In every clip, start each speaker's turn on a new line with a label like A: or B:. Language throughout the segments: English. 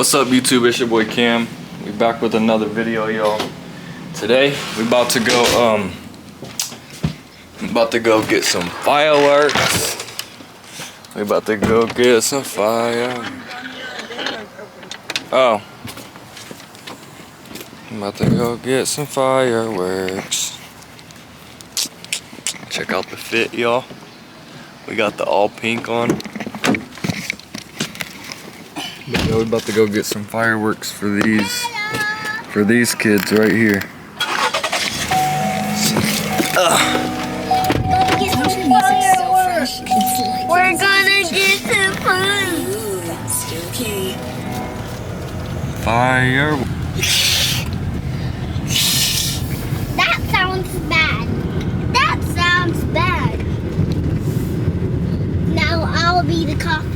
A: What's up, YouTube? It's your boy Cam. We back with another video, y'all. Today we about to go get some fireworks. We about to go get some fire. Oh. I'm about to go get some fireworks. Check out the fit, y'all. We got the all pink on. But yeah, we're about to go get some fireworks for these kids right here.
B: We're gonna get some food.
C: Okay.
A: Fireworks.
B: That sounds bad. That sounds bad. Now I'll be the coffee.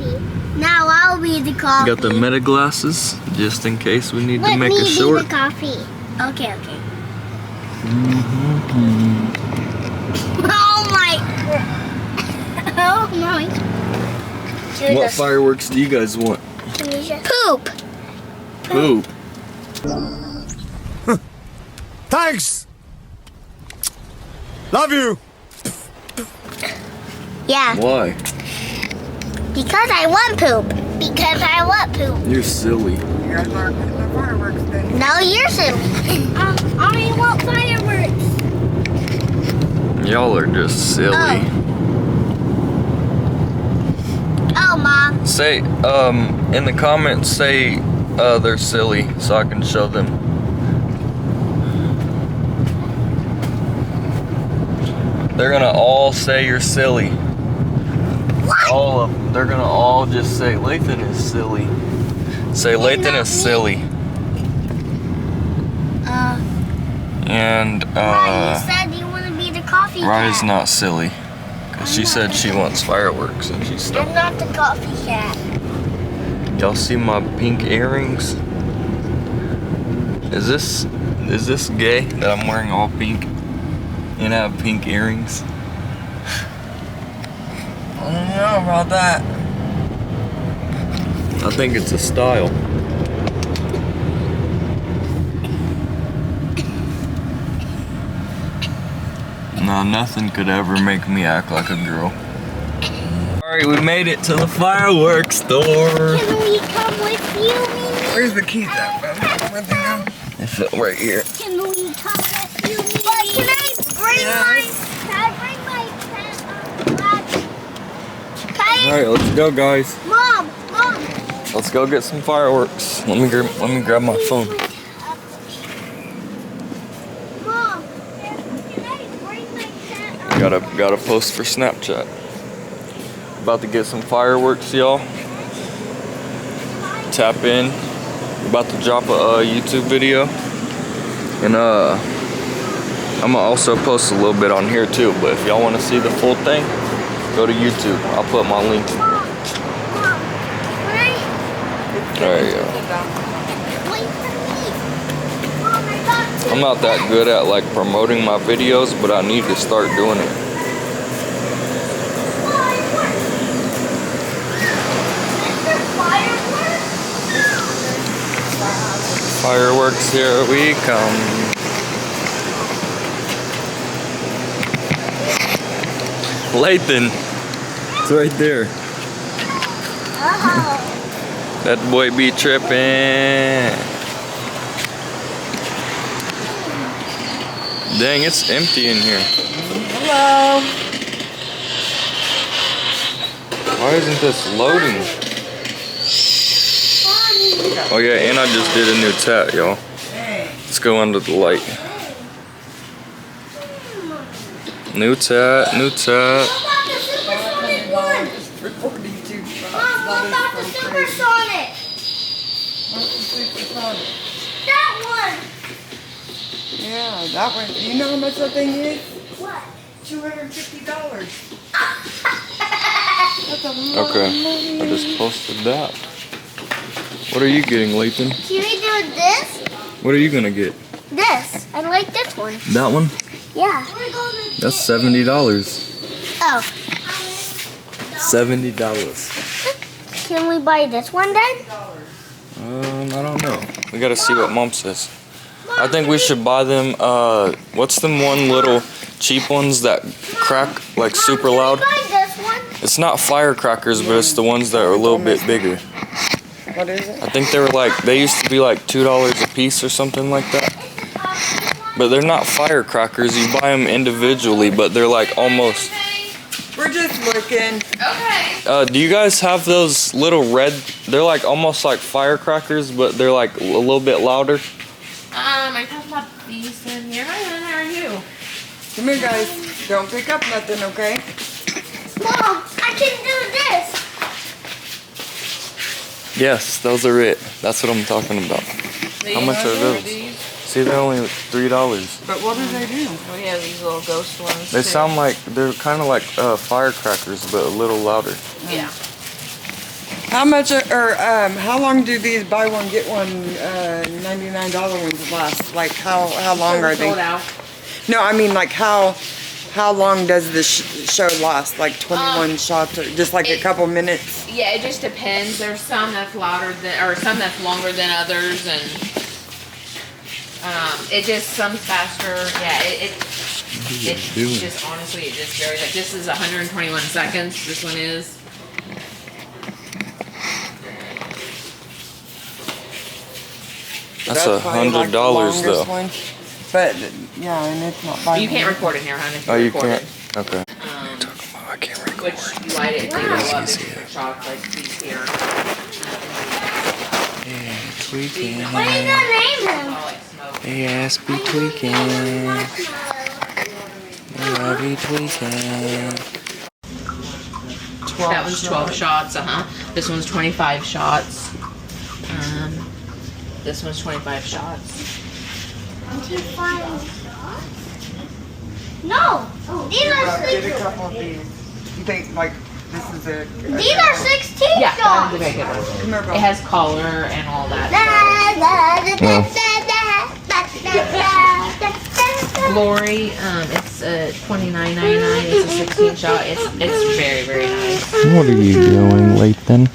B: Now I'll be the coffee.
A: Got the meta glasses just in case we need
B: Let
A: to make
B: me
A: a short.
B: be the coffee. Okay. Oh my. Oh my.
A: What fireworks do you guys want?
B: Poop.
A: Poop.
D: Thanks. Love you.
B: Yeah.
A: Why?
B: Because I want poop. Because I want poop.
A: You're silly.
C: You guys are getting the fireworks thing.
B: No, you're silly. I want fireworks.
A: Y'all are just silly.
B: Oh, Mom.
A: Say, in the comments, say, they're silly so I can show them. They're gonna all say you're silly.
B: What?
A: All of them. They're gonna all just say Lathan is silly. Say Lathan
B: not
A: is
B: me.
A: silly. And
B: Ryan, you said you want to be the coffee
A: Raya's
B: cat.
A: not silly. Cause she said she wants fireworks and she's
B: I'm
A: stuck.
B: not the coffee cat.
A: Y'all see my pink earrings? Is this gay that I'm wearing all pink and I have pink earrings? I don't know about that. I think it's a style. No, nothing could ever make me act like a girl. Alright, we made it to the fireworks store.
B: Can we come with you, Mimi?
C: Where's the keys at, bro? Where'd they go?
A: It's right here.
B: Can we come with you, Mimi? But can I bring
A: Alright, let's go, guys.
B: Mom.
A: Let's go get some fireworks. Let me grab my phone.
B: Mom, can I bring my cat?
A: Gotta post for Snapchat. About to get some fireworks, y'all. Tap in. About to drop a YouTube video. And I'm gonna also post a little bit on here too, but if y'all wanna see the full thing, go to YouTube. I'll put my link. Alright, y'all.
B: Wait for me. Mom, I got two.
A: I'm not that good at like promoting my videos, but I need to start doing it. Fireworks, here we come. Lathan, it's right there.
B: Oh.
A: That boy be tripping. Dang, it's empty in here.
C: Hello.
A: Why isn't this loading? Oh yeah, and I just did a new tat, y'all. Let's go under the light. New tat.
B: Mom, what about the supersonic? That one.
C: Yeah, that one. Do you know how much that thing is?
B: What?
C: $250. That's a lot
A: Okay,
C: of money.
A: I just posted that. What are you getting, Lathan?
B: Can we do this?
A: What are you gonna get?
B: This. I like this one.
A: That one?
B: Yeah.
A: That's $70.
B: Oh.
A: $70.
B: Can we buy this one then?
A: I don't know. We gotta see what Mom says. I think we should buy them, what's them one little cheap ones that crack like super loud?
B: Find this one.
A: It's not firecrackers, but it's the ones that are a little bit bigger.
C: What is it?
A: I think they were like, they used to be like $2 a piece or something like that. But they're not firecrackers, you buy them individually, but they're like almost.
C: We're just looking.
E: Okay.
A: Do you guys have those little red, they're like almost like firecrackers, but they're like a little bit louder?
E: I talked about these in here. Hi, Lynn, how are you?
C: Come here, guys. Don't pick up nothing, okay?
B: Mom, I can do this.
A: Yes, those are it. That's what I'm talking about. How much are those? See, they're only $3.
C: But what do they do?
E: We have these little ghost ones.
A: They
E: too.
A: sound like, they're kind of like firecrackers, but a little louder.
E: Yeah.
C: How much how long do these buy one get one $99 ones last? Like how long are they?
E: Sold out.
C: No, I mean like how long does the show last? Like 21 shots or just like a couple minutes?
E: Yeah, it just depends. There's some that's louder than, or some that's longer than others, and it just some's faster. Yeah, it just honestly it just varies. Like this is 121 seconds. This one is.
A: That's
C: probably like the
A: $100
C: longest
A: though.
C: one. But yeah, and it's not by
E: You can't
C: one.
E: record in here, honey.
A: Oh, you
E: record
A: can't?
E: it.
A: Okay. I can't record.
E: Which you light it and they go up and shots like these here.
A: Tweaking.
B: What are you gonna name him?
E: All like smoke.
A: Hey, ass be tweaking. Hey, I be tweaking.
E: That one's 12 shots, This one's 25 shots. This one's 25 shots.
B: No, these are
C: Get a
B: 16.
C: couple of these. You think like this is a
B: These are 16
E: Yeah, that
B: shots.
E: one's a very good one.
C: Come here,
E: It
C: Bob.
E: has collar and all that. Glory, it's $29.99. It's a 16 shot. It's very, very nice.
A: What are you doing, Lathan?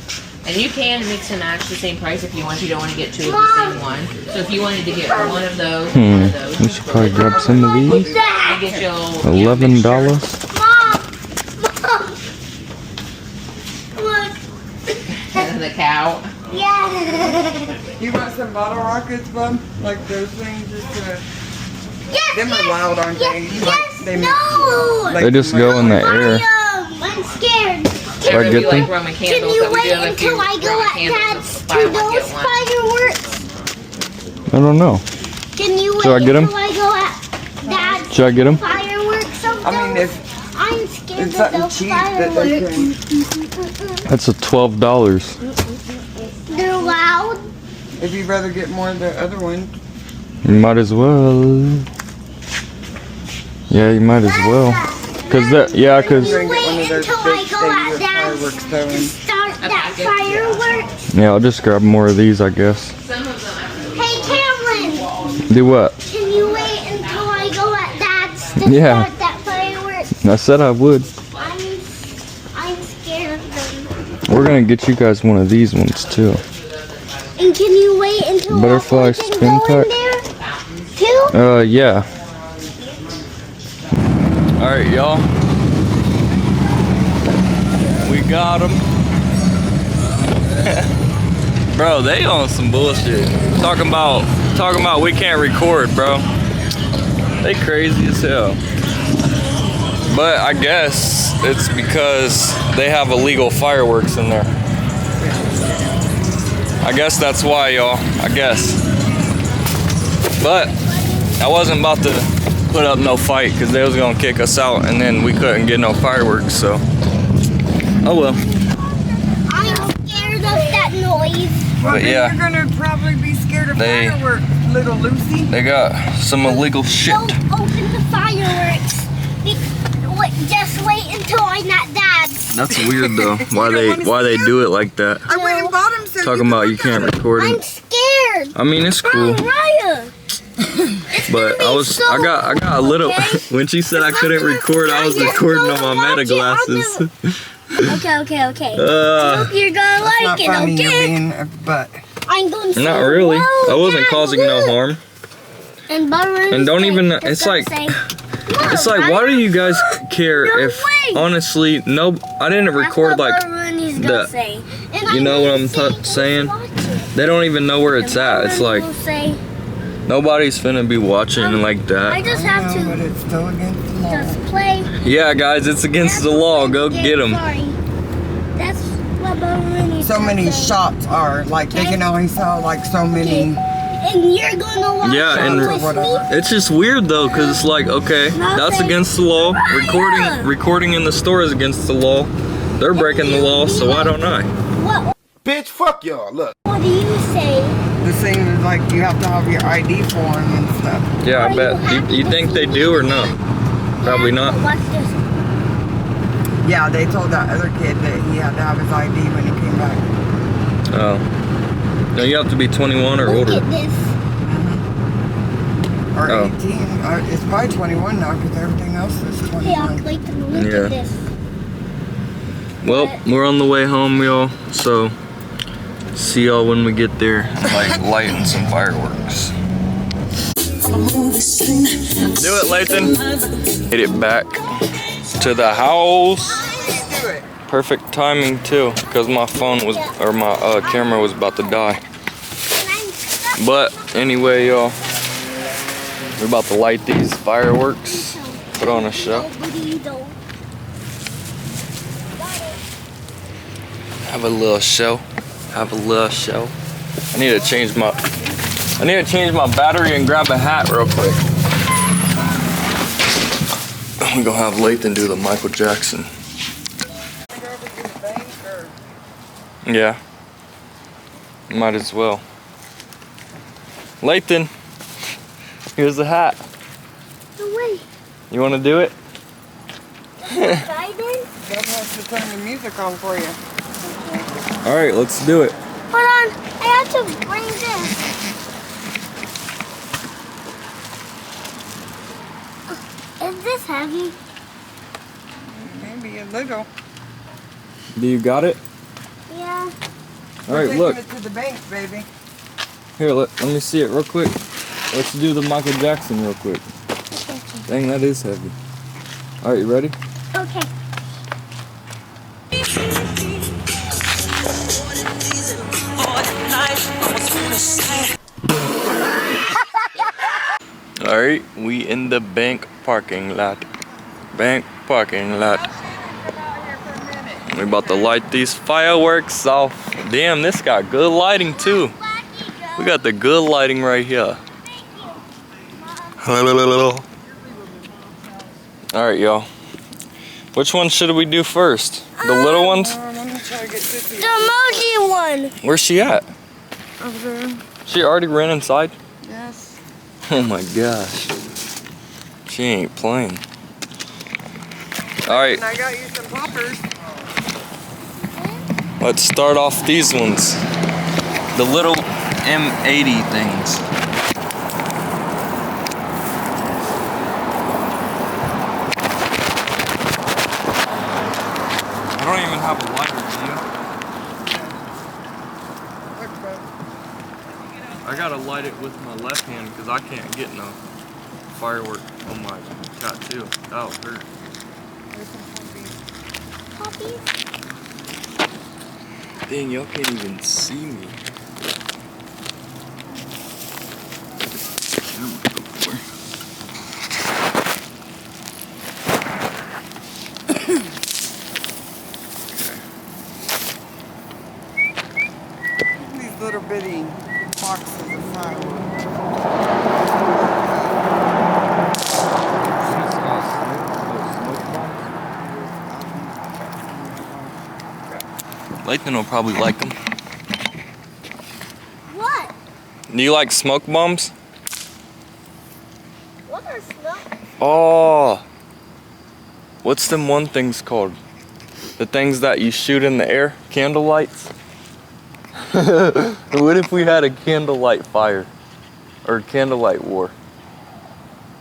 E: And you can mix and match the same price if you want. You don't want to get two of the same one. So if you wanted to get one of those, one of those,
A: We should probably grab some of these.
E: and get your
A: $11.
B: Mom, look.
E: the cow.
B: Yeah.
C: You want some bottle rockets, Bub? Like those things just
B: Yes,
C: them are loud, aren't they?
B: Yes,
C: Like, they
B: no.
C: like
A: They just go in the air.
B: I'm scared.
A: Should I
E: If
A: get
E: you like
A: them?
E: Roman
B: Can
E: candles,
B: you
E: that we
B: wait
E: do have a few
B: until I go
E: Roman
B: at
E: candles.
B: Dad's
E: Buy
B: to
E: one, get
B: those
E: one.
B: fireworks?
A: I don't know.
B: Can you wait
A: Should I get 'em?
B: until I go at Dad's
A: Should I get them?
B: fireworks of
C: I mean,
B: those?
C: if
B: I'm scared
C: it's
B: of
C: something
B: those
C: cheap that they
B: fireworks.
C: can,
A: That's a $12.
B: They're loud.
C: if you'd rather get more of the other one.
A: You might as well. Yeah, you might as well. Cause that, yeah, cause
C: You're gonna get one of those
B: Until I
C: big
B: go
C: things
B: at
C: with
B: Dad's
C: fireworks though.
B: to
C: And
B: start that
E: packet?
B: fireworks.
A: yeah, I'll just grab more of these, I guess.
E: Some of them have
B: Hey, Cameron,
A: Do what?
B: can you wait until I go at Dad's to
A: Yeah.
B: start that fireworks?
A: I said I would.
B: I'm scared of them.
A: We're gonna get you guys one of these ones too.
B: And can you wait until
A: Butterfly
B: I can
A: spin
B: go
A: pack?
B: in there too?
A: Yeah. All right, y'all. We got them. Bro, they on some bullshit. Talking about we can't record, bro. They crazy as hell. But I guess it's because they have illegal fireworks in there. I guess that's why, y'all. I guess. But I wasn't about to put up no fight because they was gonna kick us out and then we couldn't get no fireworks, so. Oh well.
B: I'm scared of that noise.
C: well,
A: But
C: then
A: yeah.
C: you're gonna probably be scared of
A: They-
C: fireworks, little Lucy.
A: They got some illegal shit.
B: Don't open the fireworks. Just wait until I'm at Dad's.
A: That's weird though. Why they do it like that?
C: I went and bought them so
A: Talking about you can't record
B: I'm
A: it.
B: scared.
A: I mean it's cool,
B: Raya.
A: but I got a little. When she said I couldn't record, I was recording on my meta glasses.
B: Okay.
A: Uh,
B: Hope you're gonna
C: Not
B: like it,
C: funny, you're
B: okay?
C: being, but
B: I I'm going to say,
A: Not really.
B: "Whoa,
A: I wasn't
B: Dad,
A: causing
B: look."
A: no harm.
B: And Bubba
A: And don't
B: say-
A: even-
B: just
A: it's
B: gonna
A: like-
B: say,
A: It's like, why do you guys care
B: No
A: if,
B: way.
A: honestly, no, I didn't
B: That's
A: record
B: what
A: like,
B: Bubba Rooney's
A: the-
B: gonna say. And
A: you
B: I'm
A: know what
B: gonna
A: I'm
B: say,
A: saying?
B: "Just watch it."
A: they don't even know where
B: And
A: it's at.
B: Bubba
A: It's
B: Rooney
A: like,
B: will say,
A: nobody's finna be watching like
B: I
A: that.
B: just have
C: No, but
B: to
C: it's still against the law.
B: just play.
A: Yeah, guys, it's against the law. Go get them.
B: Sorry. That's what Bubba Rooney's
C: So
B: gonna
C: many
B: say.
C: shops are, like, they can only sell, like, so many.
B: And you're gonna watch
A: Yeah,
B: it
A: and-
B: with
C: Or
B: me.
C: whatever.
A: It's just weird though, cause it's like, okay, that's against the law. Recording in the store is against the law. They're breaking the law, so why don't I?
B: What
D: Bitch, fuck y'all. Look.
B: do you say?
C: The same as, like, you have to have your ID form and stuff.
A: Yeah, I bet. You think they do or no? Probably not.
B: Watch this.
C: Yeah, they told that other kid that he had to have his ID when he came back.
A: Oh. No, you have to be 21 or
B: Look
A: older.
B: at this.
C: Or
A: Oh.
C: 18. It's probably 21 now because everything else is
B: Hey, I'll
C: 21.
B: click and look
A: Yeah.
B: at this.
A: Well, we're on the way home, y'all. So, see y'all when we get there. Like lighting some fireworks. Do it, Lathan. Hit it back to the house.
C: Do it.
A: Perfect timing too, because my phone was, or my camera was about to die. But anyway, y'all, we're about to light these fireworks. Put on a show. Have a little show. Have a little show. I need to change my battery and grab a hat real quick. We're gonna have Lathan do the Michael Jackson. Yeah. Might as well. Lathan, here's the hat.
B: No way.
A: You wanna do it?
B: Excited?
C: Dad has to turn the music on for you.
A: Alright, let's do it.
B: Hold on. I have to bring this. Is this heavy?
C: Maybe a little.
A: Do you got it?
B: Yeah.
A: Alright,
C: Taking
A: look.
C: it to the bank, baby.
A: Here, let me see it real quick. Let's do the Michael Jackson real quick. Dang, that is heavy. Alright, you ready?
B: Okay.
A: Alright, we in the bank parking lot. Bank parking lot. We about to light these fireworks off. Damn, this got good lighting too. We got the good lighting right here. Alright, y'all. Which one should we do first? The little ones?
C: Let me try to get Sissy.
B: The emoji one.
A: Where's she at?
C: Over there.
A: She already ran inside?
C: Yes.
A: Oh my gosh. She ain't playing. Alright,
C: And I got you some poppers.
A: let's start off these ones. The little M80 things. I don't even have a lighter, do
C: Look, bud.
A: you? I gotta light it with my left hand because I can't get no firework on my tattoo. That'll hurt.
C: There's some poppies.
B: Puppies.
A: Dang, y'all can't even see me.
C: These little bitty boxes of fireworks.
A: Lathan will probably like them.
B: What?
A: Do you like smoke bombs?
B: What are smoke?
A: Oh, what's them one things called? The things that you shoot in the air? Candle lights? What if we had a candlelight fire? Or candlelight war?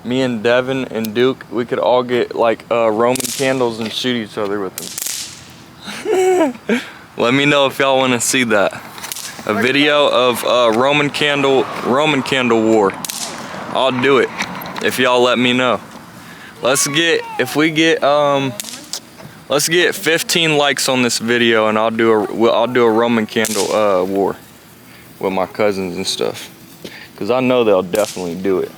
A: Me and Devin and Duke, we could all get like Roman candles and shoot each other with them. Let me know if y'all want to see that. A video of Roman candle war. I'll do it if y'all let me know. Let's get 15 likes on this video, and I'll do a Roman candle war with my cousins and stuff. Cause I know they'll definitely do it.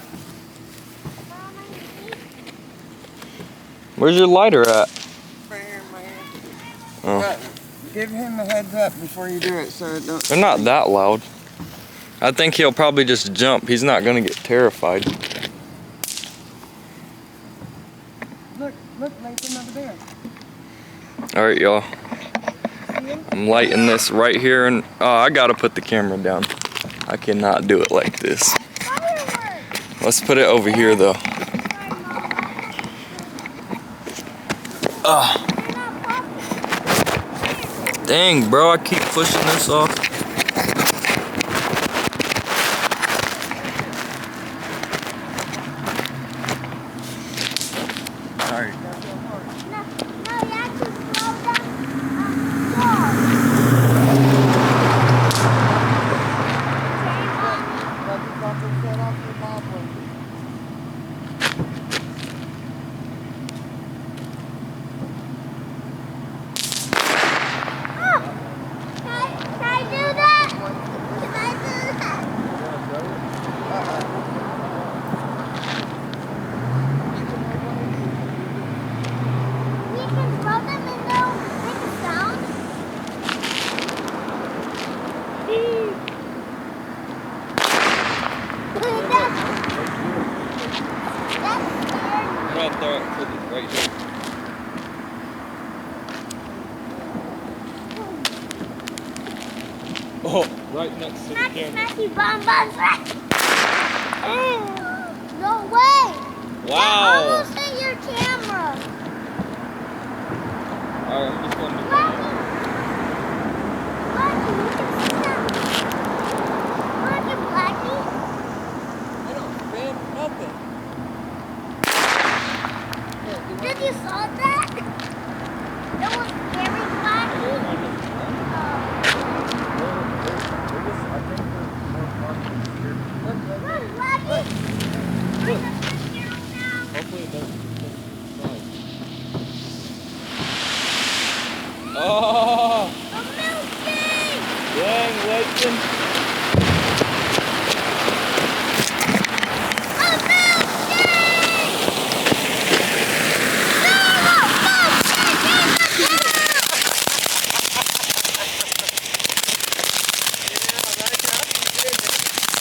A: Where's your lighter at?
C: Right here, right here.
A: Oh.
C: But give him a heads up before you do it, so it don't.
A: They're not that loud. I think he'll probably just jump. He's not gonna get terrified.
C: Look, Nathan over there.
A: All right, y'all. I'm lighting this right here, and I gotta put the camera down. I cannot do it like this. Let's put it over here, though. Dang, bro, I keep pushing this off. Sorry.
B: No, you have to slow down. Can I do that? Can I do that? You can throw them and they'll make a sound. That's scary.
A: I'm gonna throw it for the right here. Oh, right next to the
B: Smacky,
A: camera.
B: smacky, bomb, bomb, smack. No way. That
A: Wow.
B: almost hit your camera.
A: Alright, I'm just going to
B: Blackie. Blackie, you can see that. Look at Blackie.
C: I don't spam nothing.
B: Did you saw that? It was scary, Blackie. Look, Blackie. Bring us this hero now.
A: Hopefully it doesn't. Oh,
B: A milkshake.
A: dang, Layton.
B: A milkshake. No, milkshake in the car.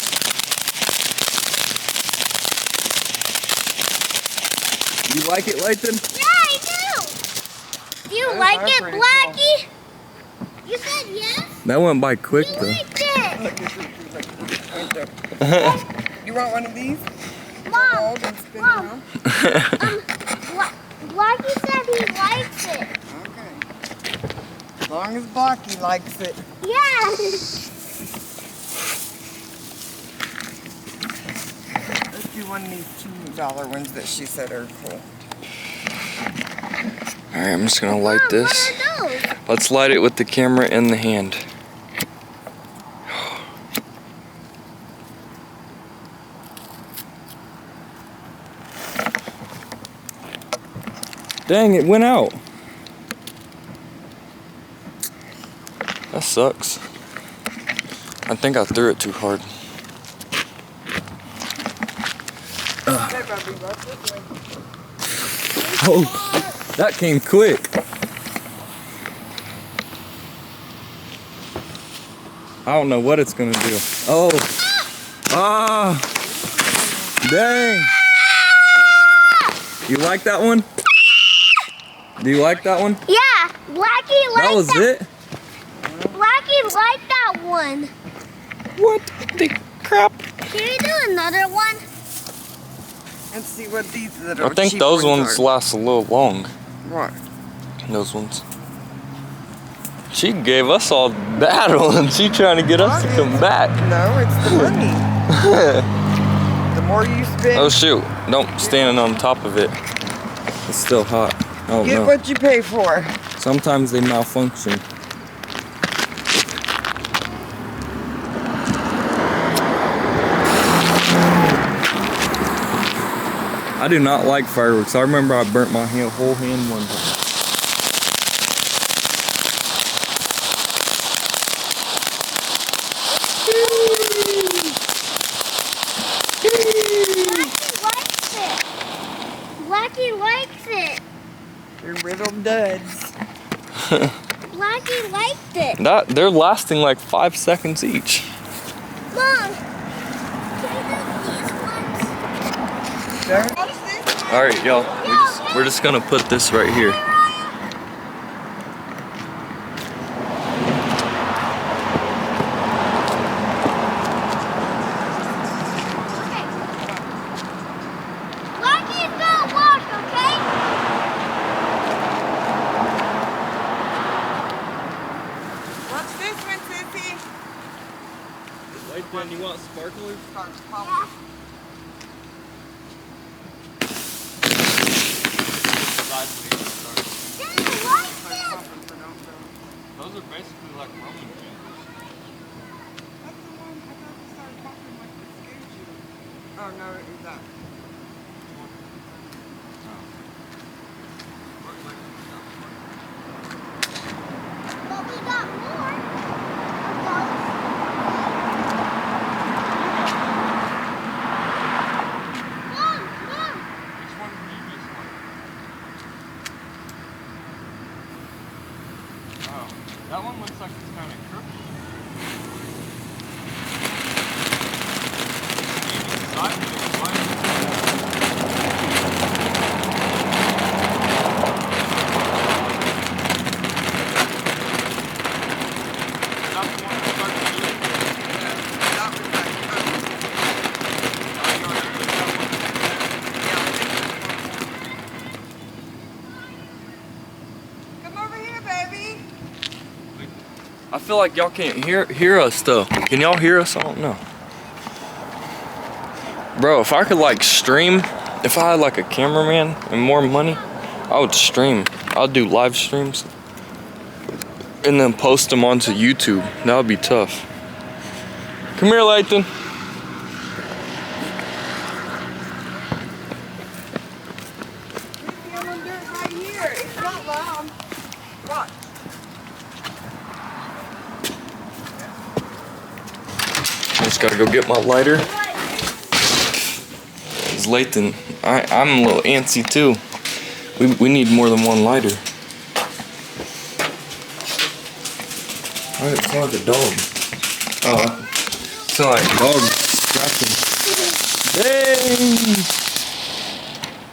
A: You like it, Layton?
B: Yeah, I do. Do you like it,
C: pretty
B: Blackie? You said yes?
A: That went by quick,
B: You
A: though.
B: liked it.
C: You want one of these?
B: Mom,
C: Hold and spin
B: Mom.
C: around.
B: Blackie said he likes it.
C: Okay. As long as Blocky likes it.
B: Yeah.
C: Let's do one of these $2 ones that she said are cool.
A: Alright, I'm just gonna light
B: Mom,
A: this.
B: what are those?
A: Let's light it with the camera in the hand. Dang, it went out. That sucks. I think I threw it too hard.
C: Okay, Bubby, watch this way.
A: Oh, that came quick. I don't know what it's gonna do. Oh. Ah. Dang. You like that one? Do you like that one?
B: Yeah, Blackie liked
A: That was it?
B: Blackie liked that one.
A: What the crap?
B: Can we do another one?
C: Let's see what these
A: I
C: little
A: think
C: cheap
A: those
C: ones
A: ones
C: are.
A: last a little long.
C: What?
A: Those ones. She gave us all bad ones. She trying to get us to come back.
C: No, it's the money. The more you spend,
A: Oh shoot, don't stand on top of it. It's still hot. Oh
C: get
A: no.
C: what you pay for.
A: Sometimes they malfunction. I do not like fireworks. I remember I burnt my whole hand one time.
B: Blackie likes it.
C: They're riddled duds.
B: Blackie liked it.
A: They're lasting like 5 seconds each.
B: Mom, can you do these ones?
A: All right, y'all. We're just gonna put this right here.
B: Okay. Blackie's gonna wash, okay?
C: What's this one, Sissy?
A: Wait, then you want sparklers?
B: Yeah. Didn't like it.
A: Those are basically like Roman candles.
C: That's the one I thought we started popping like the scared you. Oh no, it was that.
B: But we got more of those. Mom, Mom.
A: Which one do you just like? Oh, that one looks like it's kind of crooked. Even sideways, why is it? That's the one that's like the
C: That was like, come over here, baby.
A: I feel like y'all can't hear us though. Can y'all hear us? I don't know. Bro, if I could like stream, if I had like a cameraman and more money, I would stream. I'd do live streams and then post them onto YouTube. That would be tough. Come here, Lathan.
C: I'm gonna do it right here. It's not loud. Watch.
A: I just gotta go get my lighter. It's Lathan. I'm a little antsy too. We need more than one lighter. Why does it sound like a dog? Oh, it sounds like a dog scratching. Dang!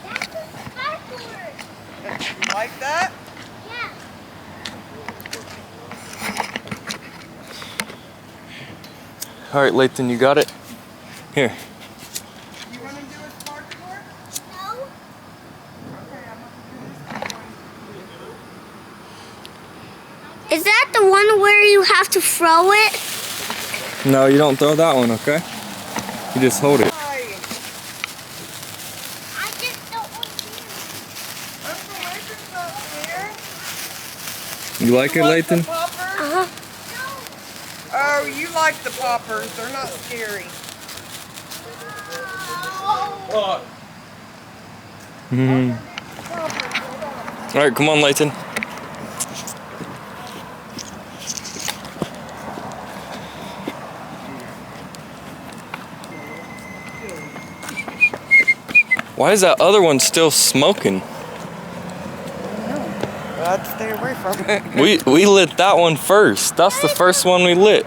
B: That's the sparkler.
C: You like that?
B: Yeah.
A: All right, Lathan, you got it? Here.
C: You wanna do a sparkler?
B: No.
C: Okay, I'm gonna do this one.
B: Is that the one where you have to throw it?
A: No, you don't throw that one, okay? You just hold it.
C: Hi.
B: I just don't want to.
C: Uncle Lathan's not here.
A: You like it,
C: You like the
A: Lathan?
C: poppers?
B: Uh-huh.
C: Oh, you like the poppers. They're not scary.
A: All right, come on, Lathan. Why is that other one still smoking?
C: I'd stay away from it.
A: We lit that one first. That's the first one we lit.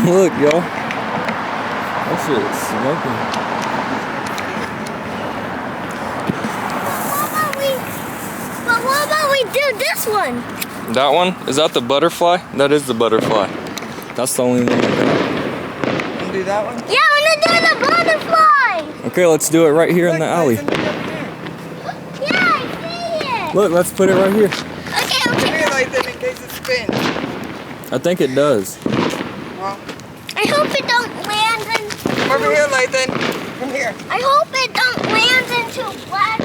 A: Look, y'all. That shit is smoking.
B: What about we do this one?
A: That one? Is that the butterfly? That is the butterfly. That's the only one I got.
C: You do that one?
B: Yeah, I want to do the butterfly.
A: Okay, let's do it right here in the alley.
C: Lathan, look up here.
B: Yeah, I see it.
A: Look, let's put it right here.
B: Okay,
C: Come
B: okay.
C: here, Lathan, in case it spins.
A: I think it does.
C: Well,
B: I hope it don't land in.
C: come over here, Lathan. Come here.
B: I hope it don't land into black.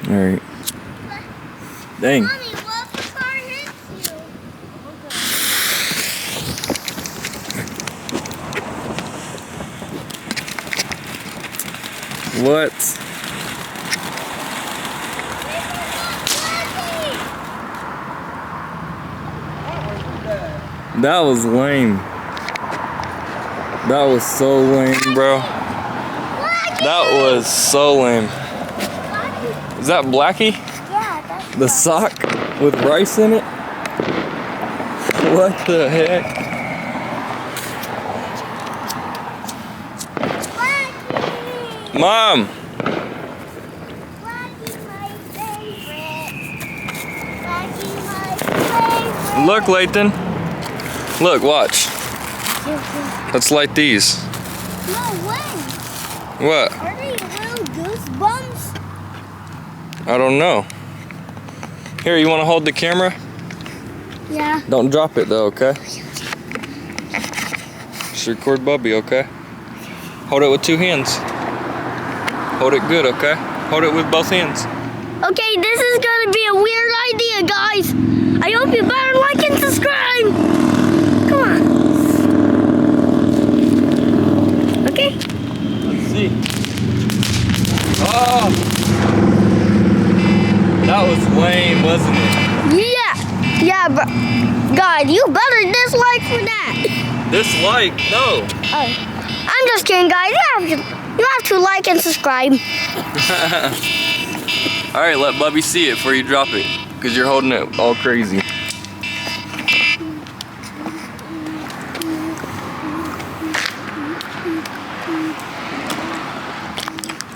A: All right. Dang.
B: Mommy, what if the car hits you?
A: What? That was lame. That was so lame, bro. That was so lame. Is that Blackie?
B: Yeah, that's
A: The sock with rice in it? What the heck?
B: Blackie.
A: Mom!
B: Blackie, my favorite. Blackie, my favorite.
A: Look, Lathan. Look, watch. Let's light these.
B: No way.
A: What?
B: Are they little goosebumps?
A: I don't know. Here, you want to hold the camera?
B: Yeah.
A: Don't drop it though, okay? Just record Bubby, okay? Hold it with 2 hands. Hold it good, okay? Hold it with both hands.
B: Okay, this is gonna be a weird idea, guys. I hope you better like and subscribe. Come on. Okay.
A: Let's see. Oh! That was lame, wasn't it?
B: Yeah, but God, you better dislike for that.
A: Dislike? No.
B: Oh, I'm just kidding, guys. You have to like and subscribe.
A: All right, let Bubby see it before you drop it, because you're holding it all crazy.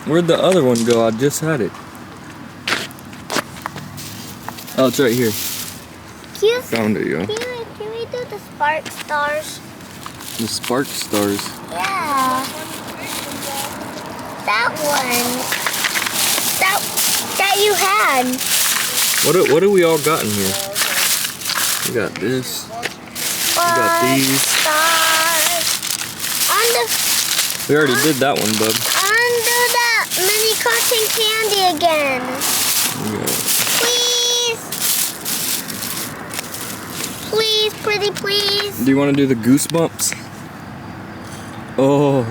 A: Where'd the other one go? I just had it. Oh, it's right here. Found it, yo.
B: Can we do the spark stars?
A: The spark stars.
B: Yeah. That one. That you had.
A: What do we all got in here? We got this. We got these.
B: Stars.
A: We already did that one, bub.
B: Undo that mini cotton candy again.
A: Yeah.
B: Please. Please, pretty please.
A: Do you want to do the goosebumps? Oh,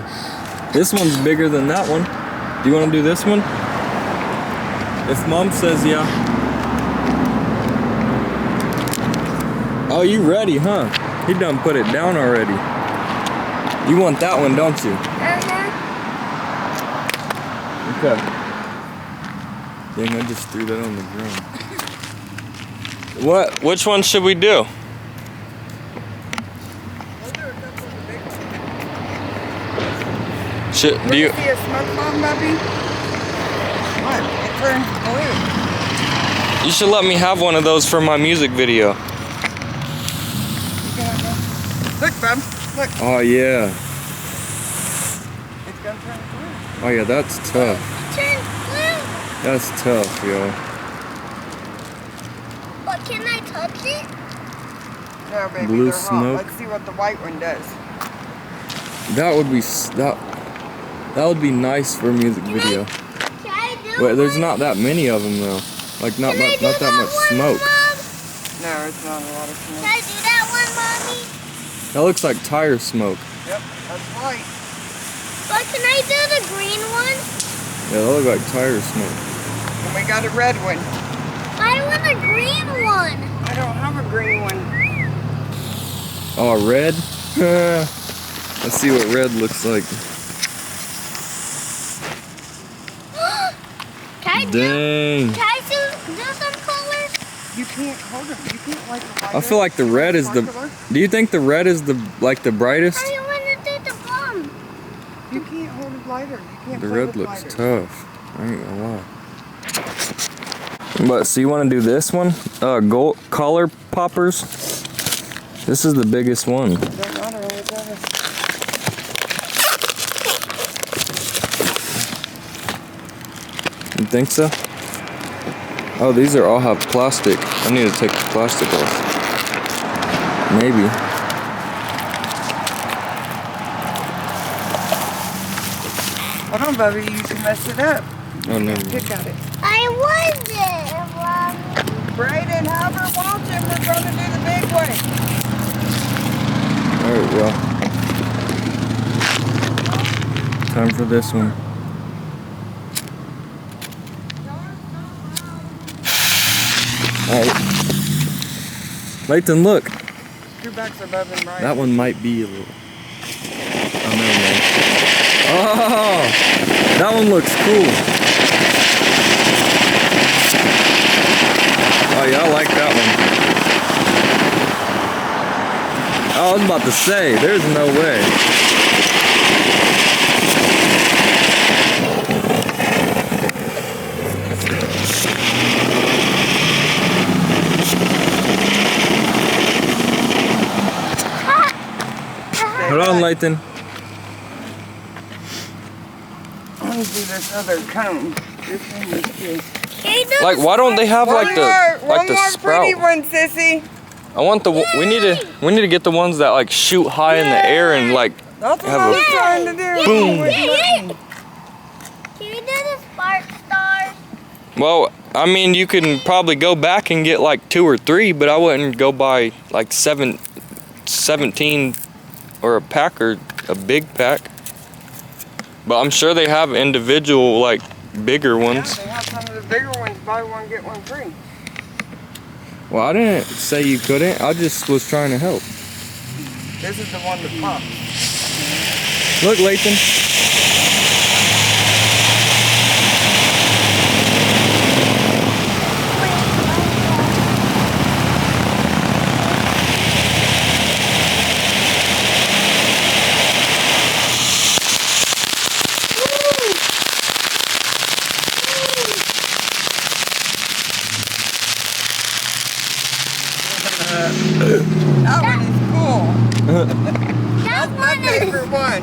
A: this one's bigger than that one. Do you want to do this one? If Mom says yeah. Oh, you ready, huh? He done put it down already. You want that one, don't you? Okay. Dang, I just threw that on the ground. What? Which one should we do? Do you?
C: See a smoke bomb, Bubby? What? It turns blue.
A: You should let me have one of those for my music video.
C: Look, Bub. Look.
A: Oh yeah.
C: It's gonna turn blue.
A: Oh yeah, that's tough.
B: Turn blue.
A: That's tough, yo.
B: But can I touch it?
C: No, baby,
A: Blue
C: they're
A: smoke.
C: hot. Let's see what the white one does.
A: That would be that would be nice for a music video.
B: Can I do
A: Wait, there's
B: one?
A: not that many of them though. Like not
B: Can I do
A: that much
B: one,
A: smoke.
B: Mom?
C: No, it's not a lot of
B: Can
C: smoke.
B: I do that one, Mommy?
A: That looks like tire smoke.
C: Yep, that's white.
B: But can I do the green one?
A: Yeah, that look like tire smoke.
C: And we got a red one.
B: I want a green one.
C: I don't have a green one.
A: Oh, red? Let's see what red looks like.
B: Can I
A: Dang.
B: do some colors?
C: You can't hold them. You can't light the light.
A: I feel like the red is the. Do you think the red is the brightest?
B: How do you want to do the bomb?
C: You can't hold it lighter. You can't
A: The
C: play
A: red
C: with
A: looks
C: lighter.
A: tough. I ain't gonna lie. But so you want to do this one? Gold collar poppers. This is the biggest one.
C: Doesn't matter what it does.
A: You think so? Oh, these are all have plastic. I need to take the plastic off. Maybe.
C: Hold on, Bubby. You can mess it up.
A: Oh no.
C: Pick at it.
B: I want it, Mom.
C: Brayden, have her watch him. We're going to do the big one.
A: Alright, well. Time for this one. Oh. Layton, look.
C: Two backs above him, right?
A: That one might be a little. Oh, no, man. Oh, that one looks cool. Oh, yeah, I like that one. I was about to say, there's no way. Hold on, Layton.
C: I want to do this other cone. This one is good.
B: Can you do
A: Like, why don't they have like the
C: one more
A: sprout?
C: pretty one, sissy.
A: I want the. We need to get the ones that like shoot high in the air and like
C: That's what
A: have
C: I
A: a
C: was trying to do.
A: boom.
C: With mine.
B: Can you do the spark stars?
A: Well, I mean, you can probably go back and get like 2 or 3, but I wouldn't go buy like 17 or a pack or a big pack. But I'm sure they have individual like bigger ones.
C: Yeah, they have some of the bigger ones. Buy one, get one free.
A: Well, I didn't say you couldn't. I just was trying to help.
C: This is the one that pops.
A: Look, Layton.
C: That one is cool.
B: That
C: My
B: one is.
C: favorite one.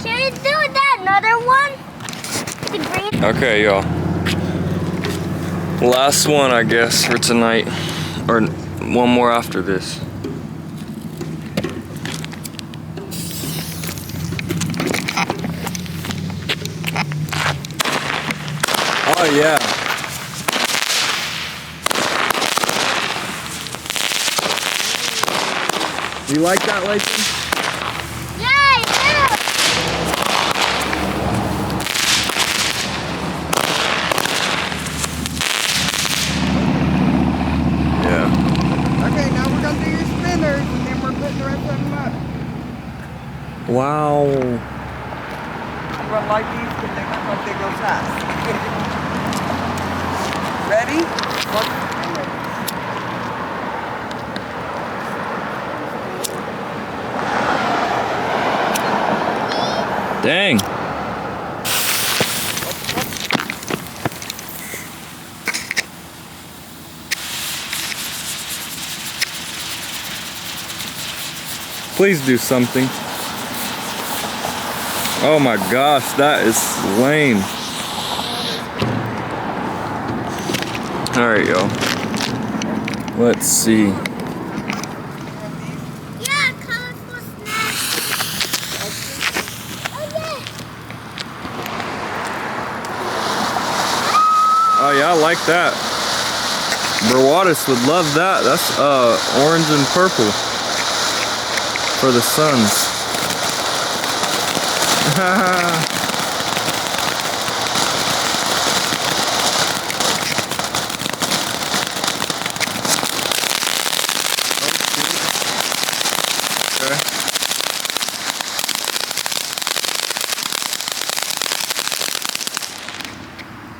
B: Can you do that another one? The green.
A: Okay, y'all. Last one, I guess, for tonight. Or one more after this. Oh, yeah. You like that, Layton?
B: Yeah,
A: Yeah.
C: Okay, now we're gonna do your spinners, and then we're putting the rest of them up.
A: Wow.
C: You won't like these because they look like they go fast. Ready?
A: Dang. Please do something. Oh my gosh, that is lame. Alright, y'all. Let's see.
B: yeah, colorful snacks. Oh yeah.
A: Oh yeah, I like that. Brawadis would love that. That's orange and purple for the suns. Okay.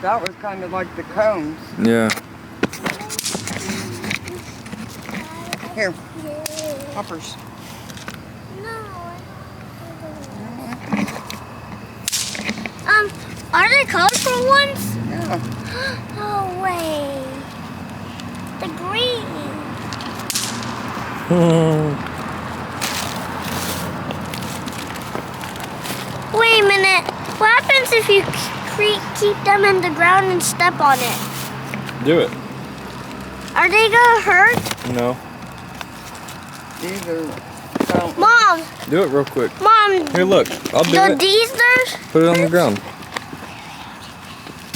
C: That was kind of like the cones.
A: Yeah.
C: Here, poppers.
B: No. Are they colorful ones?
C: Yeah.
B: No way. The green. Wait a minute. What happens if you keep them in the ground and step on it?
A: Do it.
B: Are they gonna hurt?
A: No.
C: These are fountain.
B: Mom,
A: Do it real quick.
B: Mom,
A: Here, look. I'll do
B: do
A: it.
B: these there?
A: Put it on the ground.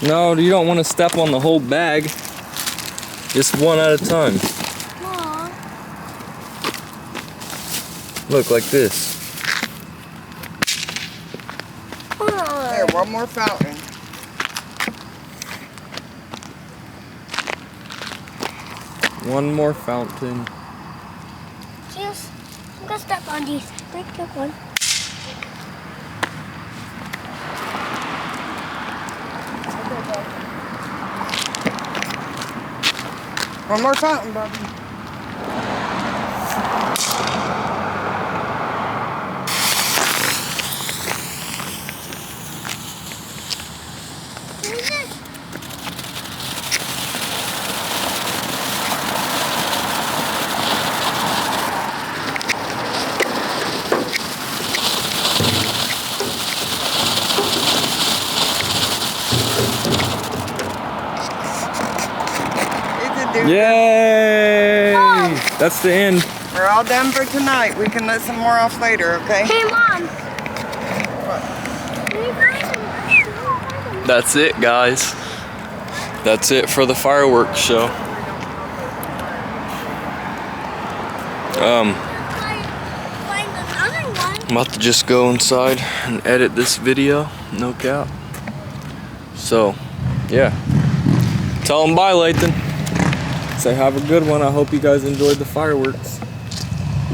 A: No, you don't want to step on the whole bag. Just one at a time.
B: Mom.
A: Look, like this.
C: Here, one more fountain.
A: One more fountain.
B: Yes. I'm gonna step on these. Break the one.
C: One more fountain, Bobby.
B: Where's it?
C: It's a dude.
A: Yay! That's the end.
C: We're all done for tonight. We can let some more off later, okay?
B: Hey, Mom.
A: That's it, guys. That's it for the fireworks show.
B: Find another one.
A: I'm about to just go inside and edit this video. No cap. So, yeah. Tell them bye, Lathan. Say have a good one. I hope you guys enjoyed the fireworks.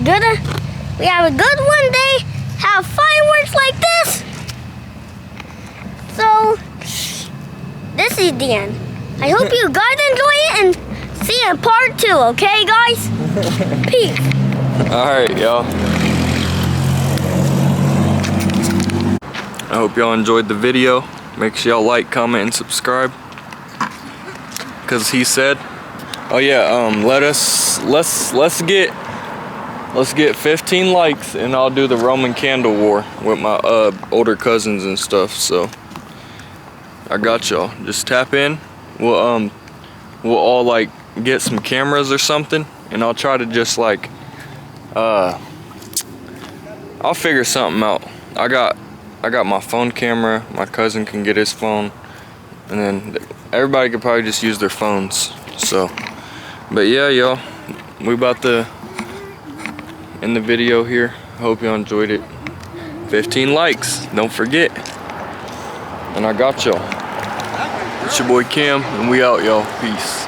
B: Good. We have a good one day. Have fireworks like this. So, this is the end. I hope you guys enjoy it and see you in part 2, okay, guys? Peace.
A: Alright, y'all. I hope y'all enjoyed the video. Make sure y'all like, comment, and subscribe. Cause he said, oh yeah, let's get 15 likes and I'll do the Roman candle war with my older cousins and stuff. So I got y'all. Just tap in. We'll all like get some cameras or something, and I'll try to just like I'll figure something out. I got my phone camera. My cousin can get his phone, and then everybody could probably just use their phones. So, but yeah, y'all, we about to end the video here. Hope y'all enjoyed it. 15 likes, don't forget. And I got y'all. It's your boy Cam, and we out, y'all. Peace.